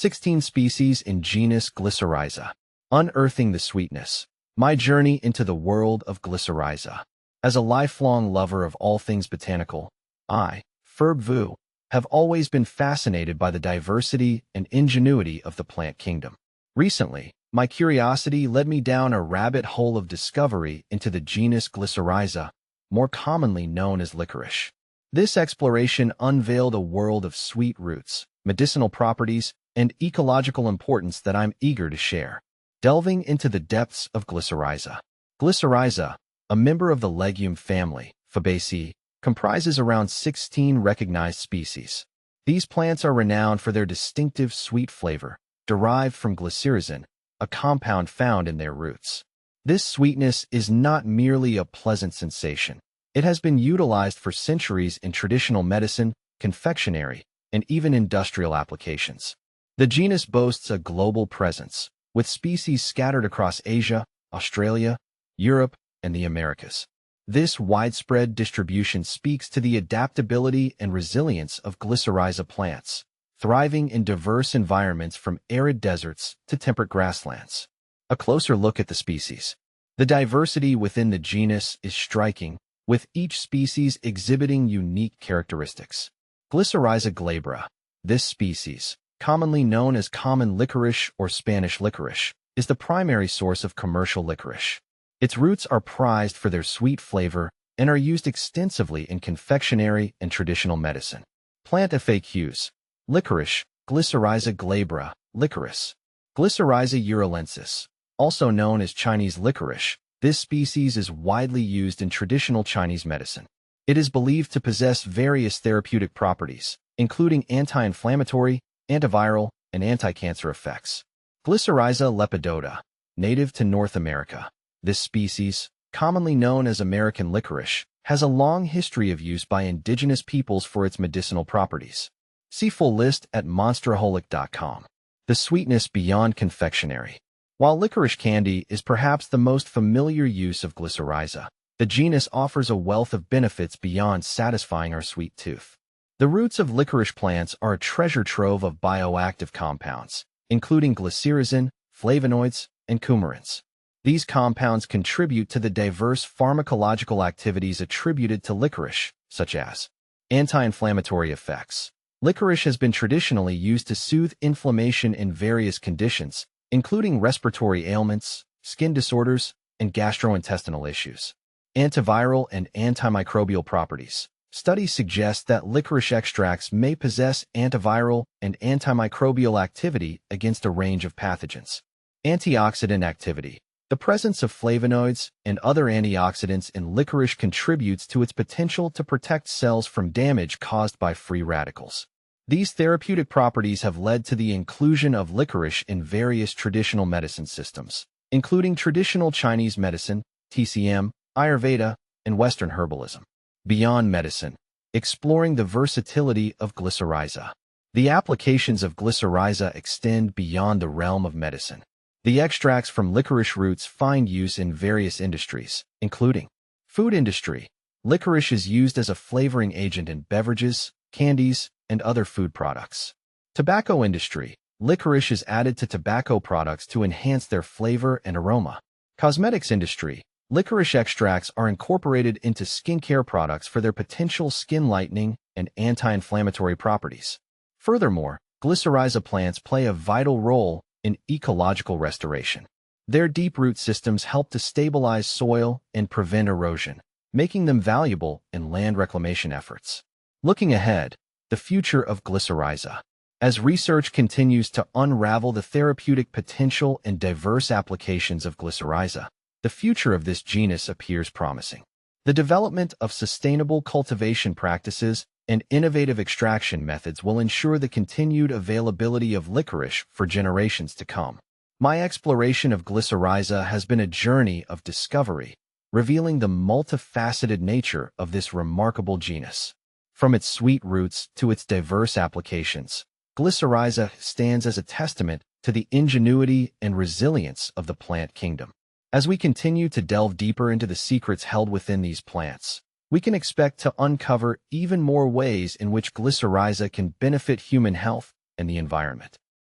16 species in genus Glycyrrhiza. Unearthing the sweetness. My journey into the world of Glycyrrhiza. As a lifelong lover of all things botanical, I, Ferb Vu, have always been fascinated by the diversity and ingenuity of the plant kingdom. Recently, my curiosity led me down a rabbit hole of discovery into the genus Glycyrrhiza, more commonly known as licorice. This exploration unveiled a world of sweet roots, medicinal properties, and ecological importance that I'm eager to share. Delving into the depths of Glycyrrhiza. Glycyrrhiza, a member of the legume family, Fabaceae, comprises around 16 recognized species. These plants are renowned for their distinctive sweet flavor, derived from glycyrrhizin, a compound found in their roots. This sweetness is not merely a pleasant sensation. It has been utilized for centuries in traditional medicine, confectionery, and even industrial applications. The genus boasts a global presence, with species scattered across Asia, Australia, Europe, and the Americas. This widespread distribution speaks to the adaptability and resilience of Glycyrrhiza plants, thriving in diverse environments from arid deserts to temperate grasslands. A closer look at the species. The diversity within the genus is striking, with each species exhibiting unique characteristics. Glycyrrhiza glabra. This species, commonly known as common licorice or Spanish licorice, is the primary source of commercial licorice. Its roots are prized for their sweet flavor and are used extensively in confectionery and traditional medicine. Plant FAQs. Licorice, Glycyrrhiza glabra, licorice. Glycyrrhiza urulensis, also known as Chinese licorice, this species is widely used in traditional Chinese medicine. It is believed to possess various therapeutic properties, including anti-inflammatory, antiviral, and anti-cancer effects. Glycyrrhiza lepidota, native to North America. This species, commonly known as American licorice, has a long history of use by indigenous peoples for its medicinal properties. See full list at monsteraholic.com. The sweetness beyond confectionery. While licorice candy is perhaps the most familiar use of Glycyrrhiza, the genus offers a wealth of benefits beyond satisfying our sweet tooth. The roots of licorice plants are a treasure trove of bioactive compounds, including glycyrrhizin, flavonoids, and coumarins. These compounds contribute to the diverse pharmacological activities attributed to licorice, such as anti-inflammatory effects. Licorice has been traditionally used to soothe inflammation in various conditions, including respiratory ailments, skin disorders, and gastrointestinal issues. Antiviral and antimicrobial properties. Studies suggest that licorice extracts may possess antiviral and antimicrobial activity against a range of pathogens. Antioxidant activity. The presence of flavonoids and other antioxidants in licorice contributes to its potential to protect cells from damage caused by free radicals. These therapeutic properties have led to the inclusion of licorice in various traditional medicine systems, including traditional Chinese medicine, TCM, Ayurveda, and Western herbalism. Beyond medicine, exploring the versatility of Glycyrrhiza. The applications of Glycyrrhiza extend beyond the realm of medicine. The extracts from licorice roots find use in various industries, including food industry. Licorice is used as a flavoring agent in beverages, candies, and other food products. Tobacco industry. Licorice is added to tobacco products to enhance their flavor and aroma. Cosmetics industry. Licorice extracts are incorporated into skincare products for their potential skin lightening and anti-inflammatory properties. Furthermore, Glycyrrhiza plants play a vital role in ecological restoration. Their deep root systems help to stabilize soil and prevent erosion, making them valuable in land reclamation efforts. Looking ahead, the future of Glycyrrhiza. As research continues to unravel the therapeutic potential and diverse applications of Glycyrrhiza, the future of this genus appears promising. The development of sustainable cultivation practices and innovative extraction methods will ensure the continued availability of licorice for generations to come. My exploration of Glycyrrhiza has been a journey of discovery, revealing the multifaceted nature of this remarkable genus. From its sweet roots to its diverse applications, Glycyrrhiza stands as a testament to the ingenuity and resilience of the plant kingdom. As we continue to delve deeper into the secrets held within these plants, we can expect to uncover even more ways in which Glycyrrhiza can benefit human health and the environment.